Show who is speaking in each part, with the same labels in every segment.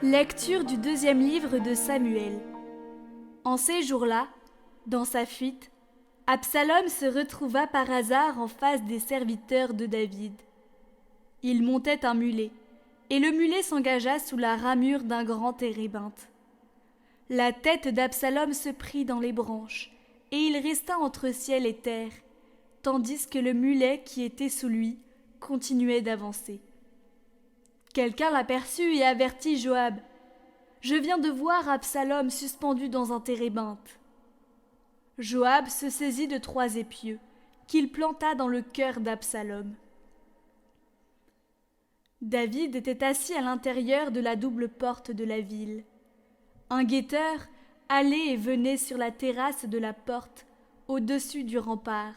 Speaker 1: Lecture du deuxième livre de Samuel. En ces jours-là, dans sa fuite, Absalom se retrouva par hasard en face des serviteurs de David. Il montait un mulet, et le mulet s'engagea sous la ramure d'un grand térébinthe. La tête d'Absalom se prit dans les branches, et il resta entre ciel et terre, tandis que le mulet qui était sous lui continuait d'avancer. Quelqu'un l'aperçut et avertit Joab. « Je viens de voir Absalom suspendu dans un térébinthe. » Joab se saisit de 3 épieux, qu'il planta dans le cœur d'Absalom. David était assis à l'intérieur de la double porte de la ville. Un guetteur allait et venait sur la terrasse de la porte, au-dessus du rempart.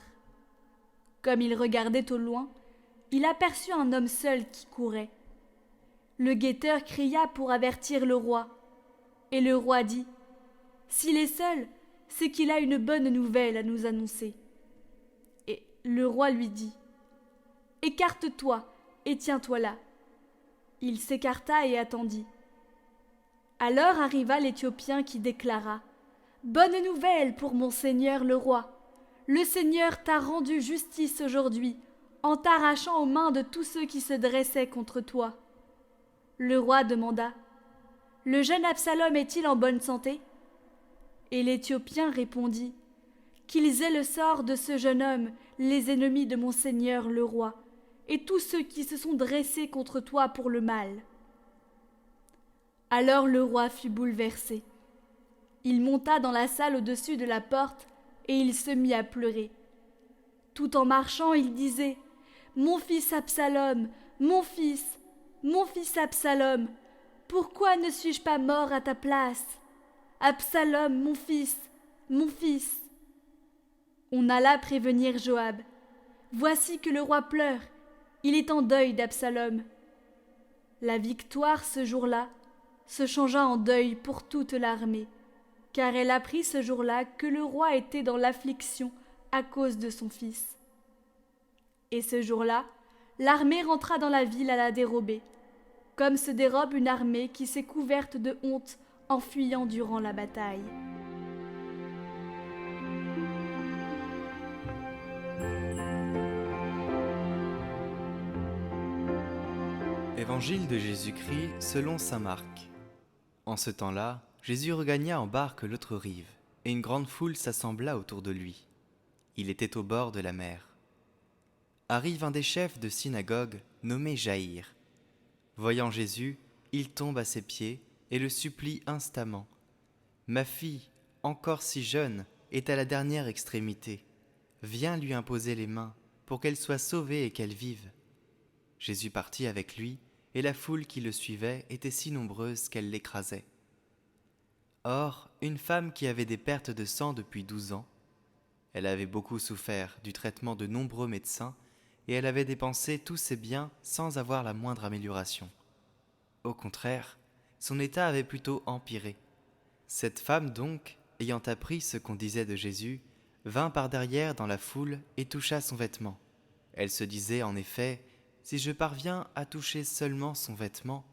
Speaker 1: Comme il regardait au loin, il aperçut un homme seul qui courait. Le guetteur cria pour avertir le roi. Et le roi dit : « S'il est seul, c'est qu'il a une bonne nouvelle à nous annoncer. » Et le roi lui dit : « Écarte-toi et tiens-toi là. » Il s'écarta et attendit. Alors arriva l'Éthiopien qui déclara : « Bonne nouvelle pour mon seigneur le roi. Le Seigneur t'a rendu justice aujourd'hui, en t'arrachant aux mains de tous ceux qui se dressaient contre toi. » Le roi demanda : « Le jeune Absalom est-il en bonne santé ?» Et l'Éthiopien répondit : « Qu'ils aient le sort de ce jeune homme, les ennemis de mon seigneur le roi, et tous ceux qui se sont dressés contre toi pour le mal. » Alors le roi fut bouleversé. Il monta dans la salle au-dessus de la porte, et il se mit à pleurer. Tout en marchant, il disait : « Mon fils Absalom, mon fils Absalom, pourquoi ne suis-je pas mort à ta place ? Absalom, mon fils, mon fils. » On alla prévenir Joab. « Voici que le roi pleure, il est en deuil d'Absalom. » La victoire ce jour-là se changea en deuil pour toute l'armée, car elle apprit ce jour-là que le roi était dans l'affliction à cause de son fils. Et ce jour-là, l'armée rentra dans la ville à la dérobée, comme se dérobe une armée qui s'est couverte de honte en fuyant durant la bataille.
Speaker 2: Évangile de Jésus-Christ selon saint Marc. En ce temps-là, Jésus regagna en barque l'autre rive, et une grande foule s'assembla autour de lui. Il était au bord de la mer. Arrive un des chefs de synagogue, nommé Jaïr. Voyant Jésus, il tombe à ses pieds et le supplie instamment. « Ma fille, encore si jeune, est à la dernière extrémité. Viens lui imposer les mains, pour qu'elle soit sauvée et qu'elle vive. » Jésus partit avec lui, et la foule qui le suivait était si nombreuse qu'elle l'écrasait. Or, une femme qui avait des pertes de sang depuis 12 ans, elle avait beaucoup souffert du traitement de nombreux médecins, et elle avait dépensé tous ses biens sans avoir la moindre amélioration. Au contraire, son état avait plutôt empiré. Cette femme donc, ayant appris ce qu'on disait de Jésus, vint par derrière dans la foule et toucha son vêtement. Elle se disait en effet : « Si je parviens à toucher seulement son vêtement,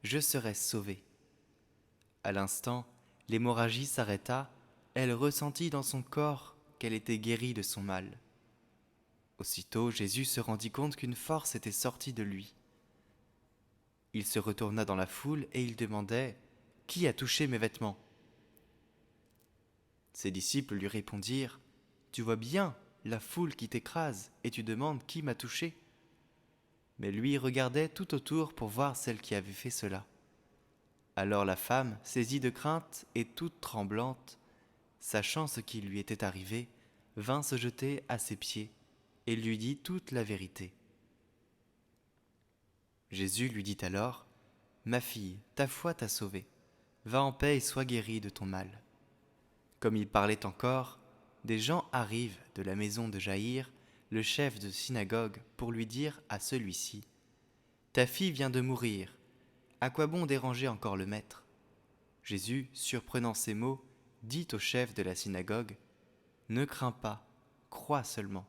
Speaker 2: je serai sauvée. » À l'instant, l'hémorragie s'arrêta, elle ressentit dans son corps qu'elle était guérie de son mal. Aussitôt, Jésus se rendit compte qu'une force était sortie de lui. Il se retourna dans la foule et il demandait : « Qui a touché mes vêtements ?» Ses disciples lui répondirent : « Tu vois bien la foule qui t'écrase et tu demandes qui m'a touché ?» Mais lui regardait tout autour pour voir celle qui avait fait cela. Alors la femme, saisie de crainte et toute tremblante, sachant ce qui lui était arrivé, vint se jeter à ses pieds et lui dit toute la vérité. Jésus lui dit alors : « Ma fille, ta foi t'a sauvée. Va en paix et sois guérie de ton mal. » Comme il parlait encore, des gens arrivent de la maison de Jaïr, le chef de synagogue, pour lui dire à celui-ci : « Ta fille vient de mourir. À quoi bon déranger encore le maître ?» Jésus, surprenant ces mots, dit au chef de la synagogue : « Ne crains pas, crois seulement. »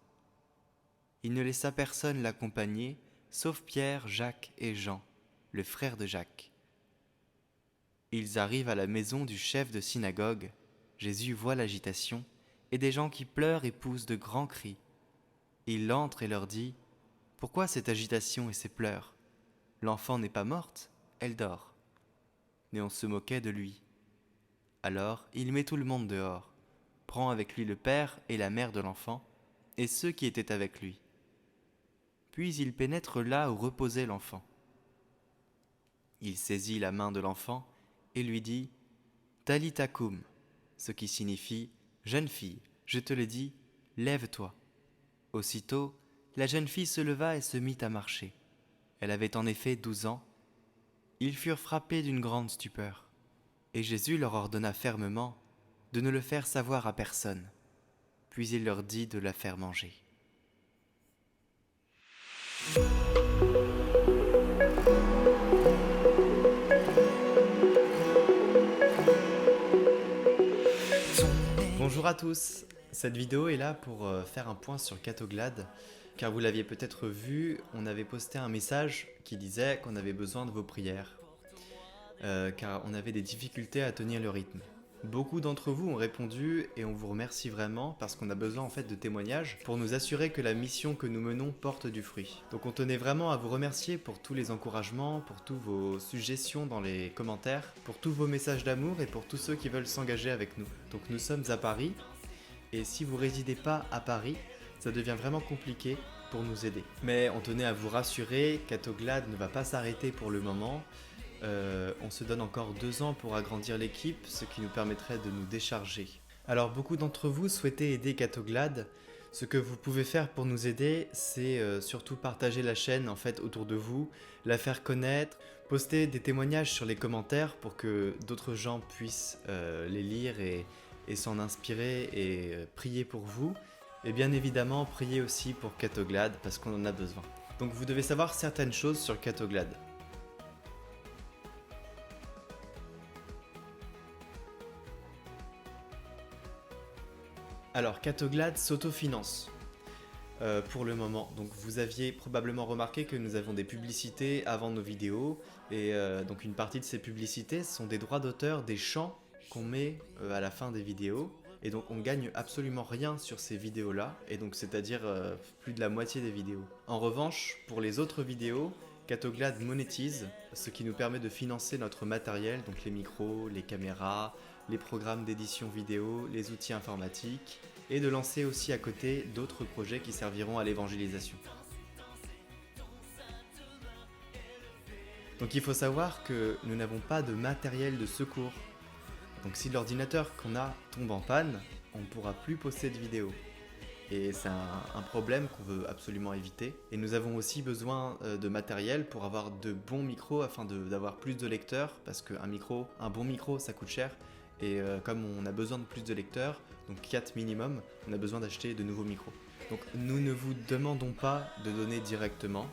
Speaker 2: Il ne laissa personne l'accompagner, sauf Pierre, Jacques et Jean, le frère de Jacques. Ils arrivent à la maison du chef de synagogue. Jésus voit l'agitation et des gens qui pleurent et poussent de grands cris. Il entre et leur dit : « Pourquoi cette agitation et ces pleurs ? L'enfant n'est pas morte, elle dort. » Mais on se moquait de lui. Alors il met tout le monde dehors, prend avec lui le père et la mère de l'enfant et ceux qui étaient avec lui. Puis il pénètre là où reposait l'enfant. Il saisit la main de l'enfant et lui dit : « Talita koum », ce qui signifie : « Jeune fille, je te le dis, lève-toi ». Aussitôt, la jeune fille se leva et se mit à marcher. Elle avait en effet 12 ans. Ils furent frappés d'une grande stupeur. Et Jésus leur ordonna fermement de ne le faire savoir à personne. Puis il leur dit de la faire manger. Bonjour à tous, cette vidéo est là pour faire un point sur Catoglade, car vous l'aviez peut-être vu, on avait posté un message qui disait qu'on avait besoin de vos prières, car on avait des difficultés à tenir le rythme. Beaucoup d'entre vous ont répondu et on vous remercie vraiment parce qu'on a besoin en fait de témoignages pour nous assurer que la mission que nous menons porte du fruit. Donc on tenait vraiment à vous remercier pour tous les encouragements, pour tous vos suggestions dans les commentaires, pour tous vos messages d'amour et pour tous ceux qui veulent s'engager avec nous. Donc nous sommes à Paris et si vous résidez pas à Paris, ça devient vraiment compliqué pour nous aider. Mais on tenait à vous rassurer, Catoglade ne va pas s'arrêter pour le moment. On se donne encore 2 ans pour agrandir l'équipe, ce qui nous permettrait de nous décharger. Alors beaucoup d'entre vous souhaitez aider Catoglade. Ce que vous pouvez faire pour nous aider, c'est surtout partager la chaîne en fait autour de vous, la faire connaître, poster des témoignages sur les commentaires pour que d'autres gens puissent les lire et s'en inspirer et prier pour vous. Et bien évidemment, prier aussi pour Catoglade parce qu'on en a besoin. Donc vous devez savoir certaines choses sur Catoglade. Alors, Catoglade s'autofinance pour le moment. Donc, vous aviez probablement remarqué que nous avons des publicités avant nos vidéos. Et donc, une partie de ces publicités sont des droits d'auteur des chants qu'on met à la fin des vidéos. Et donc, on gagne absolument rien sur ces vidéos-là. Et donc, c'est-à-dire plus de la moitié des vidéos. En revanche, pour les autres vidéos, Catoglade monétise, ce qui nous permet de financer notre matériel, donc les micros, les caméras, les programmes d'édition vidéo, les outils informatiques, et de lancer aussi à côté d'autres projets qui serviront à l'évangélisation. Donc il faut savoir que nous n'avons pas de matériel de secours. Donc si l'ordinateur qu'on a tombe en panne, on ne pourra plus poster de vidéos. Et c'est un problème qu'on veut absolument éviter. Et nous avons aussi besoin de matériel pour avoir de bons micros afin d'avoir plus de lecteurs, parce un bon micro ça coûte cher. Et comme on a besoin de plus de lecteurs, donc 4 minimum, on a besoin d'acheter de nouveaux micros. Donc nous ne vous demandons pas de donner directement,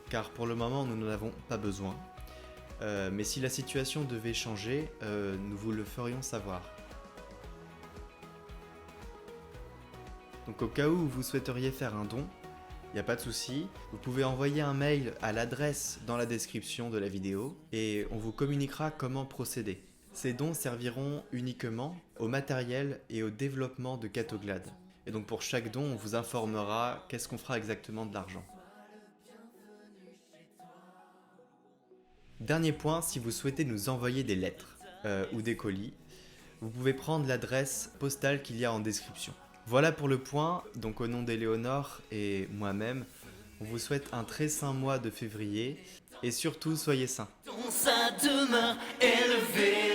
Speaker 2: car pour le moment nous n'en avons pas besoin. Mais si la situation devait changer, nous vous le ferions savoir. Donc au cas où vous souhaiteriez faire un don, il n'y a pas de souci, vous pouvez envoyer un mail à l'adresse dans la description de la vidéo et on vous communiquera comment procéder. Ces dons serviront uniquement au matériel et au développement de Catoglade. Et donc pour chaque don, on vous informera qu'est-ce qu'on fera exactement de l'argent. Dernier point, si vous souhaitez nous envoyer des lettres ou des colis, vous pouvez prendre l'adresse postale qu'il y a en description. Voilà pour le point, donc au nom d'Éléonore et moi-même, on vous souhaite un très saint mois de février et surtout soyez saints. Ton saint demeure élevé.